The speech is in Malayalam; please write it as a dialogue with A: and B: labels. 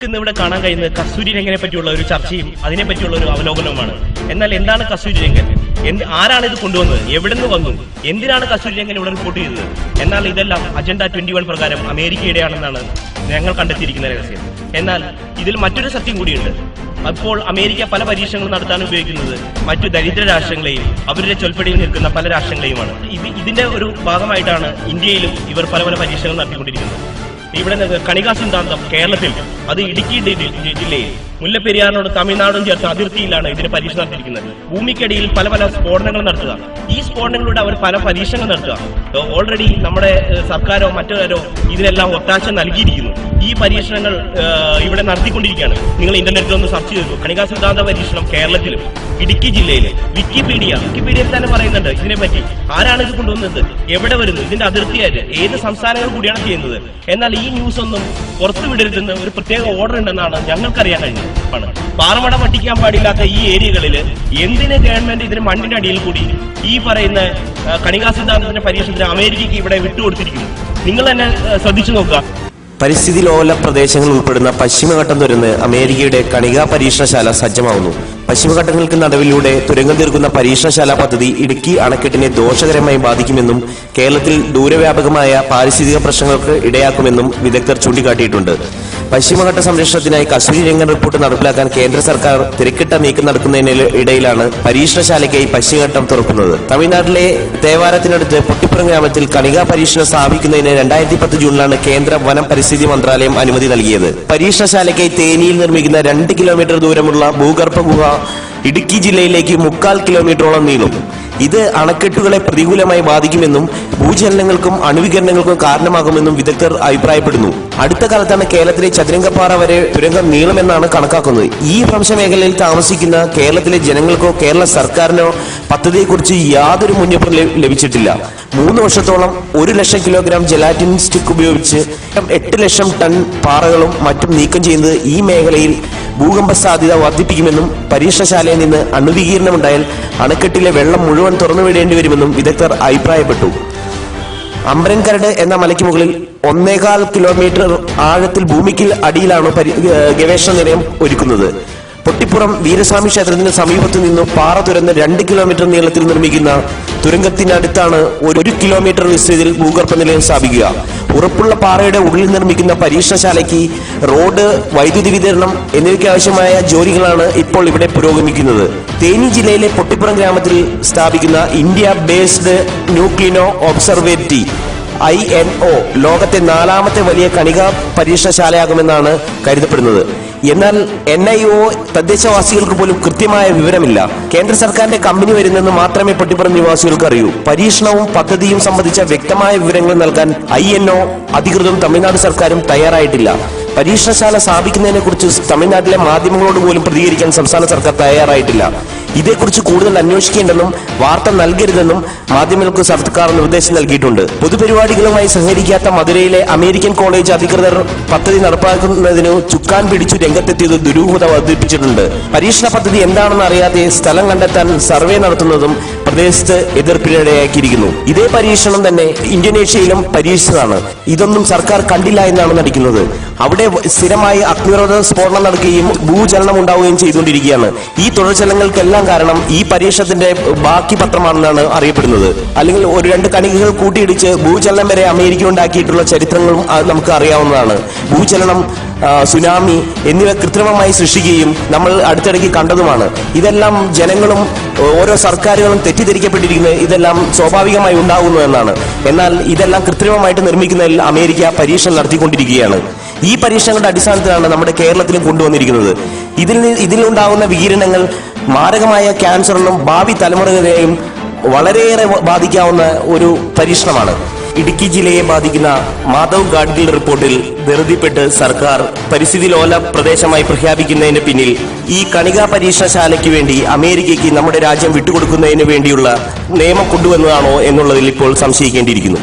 A: ഇന്നിവിടെ കാണാൻ കഴിയുന്നത് കസ്തൂരി രംഗനെ പറ്റിയുള്ള ഒരു ചർച്ചയും അതിനെപ്പറ്റിയുള്ള ഒരു അവലോകനവുമാണ്. എന്നാൽ എന്താണ് കസ്തൂരി രംഗൻ? ആരാണ് ഇത് കൊണ്ടുവന്നത്? എവിടെ നിന്ന് വന്നു? എന്തിനാണ് കസ്തൂരി രംഗൻ ഇവിടെ റിപ്പോർട്ട് ചെയ്തത്? എന്നാൽ ഇതെല്ലാം അജണ്ട 21 പ്രകാരം അമേരിക്കയുടെയാണെന്നാണ് ഞങ്ങൾ കണ്ടെത്തിയിരിക്കുന്ന രഹസ്യം. എന്നാൽ ഇതിൽ മറ്റൊരു സത്യം കൂടിയുണ്ട്. അപ്പോൾ അമേരിക്ക പല പരീക്ഷണങ്ങൾ നടത്താൻ ഉപയോഗിക്കുന്നത് മറ്റു ദരിദ്ര രാഷ്ട്രങ്ങളെയും അവരുടെ ചൊൽപ്പടിയിൽ നിൽക്കുന്ന പല രാഷ്ട്രങ്ങളെയുമാണ്. ഇതിന്റെ ഒരു ഭാഗമായിട്ടാണ് ഇന്ത്യയിലും ഇവർ പല പല പരീക്ഷണങ്ങൾ നടത്തിക്കൊണ്ടിരിക്കുന്നത്. ഇവിടെ കണികാ സിദ്ധാന്തം കേരളത്തിൽ, അത് ഇടുക്കി ജില്ലയിൽ മുല്ലപ്പെരിയാറിനോട് തമിഴ്നാടും ചേർത്ത് അതിർത്തിയിലാണ് ഇതിന് പരീക്ഷ നടത്തിയിരിക്കുന്നത്. ഭൂമിക്കടിയിൽ പല പല സ്ഫോടനങ്ങൾ നടത്തുക. ഈ സ്ഫോടനങ്ങളിലൂടെ അവർ പല പരീക്ഷണങ്ങൾ നടത്തുക. ഓൾറെഡി നമ്മുടെ സർക്കാരോ മറ്റൊരാരോ ഇതിനെല്ലാം ഒത്താശ നൽകിയിരിക്കുന്നു. ഈ പരീക്ഷണങ്ങൾ ഇവിടെ നടത്തിക്കൊണ്ടിരിക്കുകയാണ്. നിങ്ങൾ ഇന്റർനെറ്റിൽ ഒന്ന് സെർച്ച് ചെയ്തു. കണികാ സിദ്ധാന്ത പരീക്ഷണം കേരളത്തിലും ഇടുക്കി ജില്ലയിൽ വിക്കിപീഡിയയിൽ തന്നെ പറയുന്നുണ്ട് ഇതിനെപ്പറ്റി. ആരാണ് ഇത് കൊണ്ടുവന്നത്? എവിടെ വരുന്നു? ഇതിന്റെ അതിർത്തിയായിട്ട് ഏത് സംസ്ഥാനങ്ങൾ കൂടിയാണ് ചെയ്യുന്നത്? എന്നാൽ ഈ ന്യൂസ് ഒന്നും പുറത്തു വിടരുതെന്ന് ഒരു പ്രത്യേക ഓർഡർ ഉണ്ടെന്നാണ് ഞങ്ങൾക്കറിയാൻ കഴിഞ്ഞത്. പാറമട പറ്റിക്കാൻ പാടില്ലാത്ത ഈ ഏരിയകളിൽ എന്തിന് ഗവൺമെന്റ് ഇതിന് മണ്ണിന്റെ അടിയിൽ കൂടി ഈ പറയുന്ന കണികാ സിദ്ധാന്തത്തിന്റെ പരീക്ഷണത്തിന് അമേരിക്കയ്ക്ക് ഇവിടെ വിട്ടുകൊടുത്തിരിക്കുന്നു? നിങ്ങൾ തന്നെ ശ്രദ്ധിച്ചു നോക്കുക.
B: പരിസ്ഥിതി ലോല പ്രദേശങ്ങൾ ഉൾപ്പെടുന്ന പശ്ചിമഘട്ടം തുരന്ന് അമേരിക്കയുടെ കണികാ പരീക്ഷണശാല സജ്ജമാവുന്നു. പശ്ചിമഘട്ടങ്ങൾക്ക് നടുവിലൂടെ തുരങ്കം തീർക്കുന്ന പരീക്ഷണശാല പദ്ധതി ഇടുക്കി അണക്കെട്ടിനെ ദോഷകരമായി ബാധിക്കുമെന്നും കേരളത്തിൽ ദൂരവ്യാപകമായ പാരിസ്ഥിതിക പ്രശ്നങ്ങൾക്ക് ഇടയാക്കുമെന്നും വിദഗ്ധർ ചൂണ്ടിക്കാട്ടിയിട്ടുണ്ട്. പശ്ചിമഘട്ട സംരക്ഷണത്തിനായി കസ്തൂരി രംഗൻ റിപ്പോർട്ട് നടപ്പിലാക്കാൻ കേന്ദ്ര സർക്കാർ തിരക്കിട്ട നീക്കം നടക്കുന്നതിന് ഇടയിലാണ് പരീക്ഷണശാലയ്ക്കായി പശ്ചിമഘട്ടം തുറക്കുന്നത്. തമിഴ്നാട്ടിലെ തേവാരത്തിനടുത്ത് പൊട്ടിപ്പുറം ഗ്രാമത്തിൽ കണികാ പരീക്ഷണം സ്ഥാപിക്കുന്നതിന് 2010 ജൂണിലാണ് കേന്ദ്ര വനം പരിസ്ഥിതി മന്ത്രാലയം അനുമതി നൽകിയത്. പരീക്ഷണശാലയ്ക്കായി തേനിയിൽ നിർമ്മിക്കുന്ന 2 കിലോമീറ്റർ ദൂരമുള്ള ഭൂഗർഭ ഗുഹ ഇടുക്കി ജില്ലയിലേക്ക് 3/4 കിലോമീറ്ററോളം നീളും. ഇത് അണക്കെട്ടുകളെ പ്രതികൂലമായി ബാധിക്കുമെന്നും ഭൂചലനങ്ങൾക്കും അണുവികരണങ്ങൾക്കും കാരണമാകുമെന്നും വിദഗ്ധർ അഭിപ്രായപ്പെടുന്നു. അടുത്ത കാലത്താണ് കേരളത്തിലെ ചതുരംഗപ്പാറ വരെ തുരങ്കം നീളുമെന്നാണ് കണക്കാക്കുന്നത്. ഈ ഭ്രംശമേഖലയിൽ താമസിക്കുന്ന കേരളത്തിലെ ജനങ്ങൾക്കോ കേരള സർക്കാരിനോ പദ്ധതിയെക്കുറിച്ച് യാതൊരു മുന്നറിയിപ്പും ലഭിച്ചിട്ടില്ല. 3 വർഷത്തോളം 1 ലക്ഷം കിലോഗ്രാം ജെലാറ്റിൻ സ്റ്റിക്ക് ഉപയോഗിച്ച് 8 ലക്ഷം ടൺ പാറകളും മറ്റും നീക്കം ചെയ്യുന്നത് ഈ മേഖലയിൽ ഭൂകമ്പ സാധ്യത വർദ്ധിപ്പിക്കുമെന്നും പരീക്ഷണശാലയിൽ നിന്ന് അണുവികീർണമുണ്ടായാൽ അണക്കെട്ടിലെ വെള്ളം മുഴുവൻ തുറന്നുവിടേണ്ടി വരുമെന്നും വിദഗ്ധർ അഭിപ്രായപ്പെട്ടു. അമ്പരൻകരട് എന്ന മലയ്ക്ക് മുകളിൽ 1.25 കിലോമീറ്റർ ആഴത്തിൽ ഭൂമിക്ക് അടിയിലാണ് ഗവേഷണ നിലയം ഒരുക്കുന്നത്. പൊട്ടിപ്പുറം വീരസ്വാമി ക്ഷേത്രത്തിന് സമീപത്തു നിന്നും പാറ തുരന്ന് 2 കിലോമീറ്റർ നീളത്തിൽ നിർമ്മിക്കുന്ന തുരങ്കത്തിനടുത്താണ് 1 കിലോമീറ്റർ വിസ്തൃതിയിൽ ഭൂഗർഭ നിലയം സ്ഥാപിക്കുക. ഉറപ്പുള്ള പാറയുടെ ഉള്ളിൽ നിർമ്മിക്കുന്ന പരീക്ഷണശാലയ്ക്ക് റോഡ്, വൈദ്യുതി വിതരണം എന്നിവയ്ക്ക് ആവശ്യമായ ജോലികളാണ് ഇപ്പോൾ ഇവിടെ പുരോഗമിക്കുന്നത്. തേനി ജില്ലയിലെ പൊട്ടിപ്പുറം ഗ്രാമത്തിൽ സ്ഥാപിക്കുന്ന ഇന്ത്യ ബേസ്ഡ് ന്യൂക്ലിനോ ഒബ്സർവേറ്ററി INO ലോകത്തെ 4ാമത്തെ വലിയ കണികാ പരീക്ഷണശാലയാകുമെന്നാണ് കരുതപ്പെടുന്നത്. എന്നാൽ NIO തദ്ദേശവാസികൾക്ക് പോലും കൃത്യമായ വിവരമില്ല. കേന്ദ്ര സർക്കാരിന്റെ കമ്പനി വരുന്നെന്ന് മാത്രമേ പൊട്ടിപ്പുറം നിവാസികൾക്ക് അറിയൂ. പരീക്ഷണവും പദ്ധതിയും സംബന്ധിച്ച വ്യക്തമായ വിവരങ്ങൾ നൽകാൻ INO അധികൃതരും തമിഴ്നാട് സർക്കാരും തയ്യാറായിട്ടില്ല. പരീക്ഷണശാല സ്ഥാപിക്കുന്നതിനെ കുറിച്ച് തമിഴ്നാട്ടിലെ മാധ്യമങ്ങളോട് പോലും പ്രതികരിക്കാൻ സംസ്ഥാന സർക്കാർ തയ്യാറായിട്ടില്ല. ഇതേക്കുറിച്ച് കൂടുതൽ അന്വേഷിക്കേണ്ടെന്നും വാർത്ത നൽകരുതെന്നും മാധ്യമങ്ങൾക്ക് സർക്കാർ നിർദ്ദേശം നൽകിയിട്ടുണ്ട്. പൊതുപരിപാടികളുമായി സഹകരിക്കാത്ത മധുരയിലെ അമേരിക്കൻ കോളേജ് അധികൃതർ പദ്ധതി നടപ്പാക്കുന്നതിന് ചുക്കാൻ പിടിച്ചു രംഗത്തെത്തിയത് ദുരൂഹത വർദ്ധിപ്പിച്ചിട്ടുണ്ട്. പരീക്ഷണ പദ്ധതി എന്താണെന്ന് അറിയാതെ സ്ഥലം കണ്ടെത്താൻ സർവേ നടത്തുന്നതും പ്രദേശത്ത് എതിർപ്പിനിടയാക്കിയിരിക്കുന്നു. ഇതേ പരീക്ഷണം തന്നെ ഇന്തോനേഷ്യയിലും പരീക്ഷിച്ചതാണ്. ഇതൊന്നും സർക്കാർ കണ്ടില്ല എന്നാണ് നടിക്കുന്നത്. അവിടെ സ്ഥിരമായി അഗ്നിരോധ സ്ഫോടനം നടക്കുകയും ഭൂചലനം ഉണ്ടാവുകയും ചെയ്തുകൊണ്ടിരിക്കുകയാണ്. ഈ തുടർചലനങ്ങൾക്കെല്ലാം കാരണം ഈ പരീക്ഷണത്തിന്റെ ബാക്കി പത്രമാണെന്നാണ് അറിയപ്പെടുന്നത്. അല്ലെങ്കിൽ 2 കണികകൾ കൂട്ടിയിടിച്ച് ഭൂചലനം വരെ അമേരിക്ക ഉണ്ടാക്കിയിട്ടുള്ള ചരിത്രങ്ങളും നമുക്ക് അറിയാവുന്നതാണ്. ഭൂചലനം, സുനാമി എന്നിവ കൃത്രിമമായി സൃഷ്ടിക്കുകയും നമ്മൾ അടുത്തിടയ്ക്ക് കണ്ടതുമാണ്. ഇതെല്ലാം ജനങ്ങളും ഓരോ സർക്കാരുകളും തെറ്റിദ്ധരിക്കപ്പെട്ടിരിക്കുന്നത് ഇതെല്ലാം സ്വാഭാവികമായി ഉണ്ടാകുന്നു എന്നാണ്. എന്നാൽ ഇതെല്ലാം കൃത്രിമമായിട്ട് നിർമ്മിക്കുന്നതിൽ അമേരിക്ക പരീക്ഷണം നടത്തിക്കൊണ്ടിരിക്കുകയാണ്. ഈ പരീക്ഷണങ്ങളുടെ അടിസ്ഥാനത്തിലാണ് നമ്മുടെ കേരളത്തിലും കൊണ്ടുവന്നിരിക്കുന്നത്. ഇതിലുണ്ടാകുന്ന വികിരണങ്ങൾ മാരകമായ ക്യാൻസറിനും ഭാവി തലമുറകളെയും വളരെയേറെ ബാധിക്കാവുന്ന ഒരു പരീക്ഷണമാണ്. ഇടുക്കി ജില്ലയെ ബാധിക്കുന്ന മാധവ് ഗാഡ്ഗിൽ റിപ്പോർട്ടിൽ ധൃതിപ്പെട്ട് സർക്കാർ പരിസ്ഥിതി ലോല പ്രദേശമായി പ്രഖ്യാപിക്കുന്നതിന് പിന്നിൽ ഈ കണികാ പരീക്ഷണശാലയ്ക്ക് വേണ്ടി അമേരിക്കയ്ക്ക് നമ്മുടെ രാജ്യം വിട്ടുകൊടുക്കുന്നതിന് വേണ്ടിയുള്ള നിയമം കൊണ്ടുവന്നതാണോ എന്നുള്ളതിൽ ഇപ്പോൾ സംശയിക്കേണ്ടിയിരിക്കുന്നു.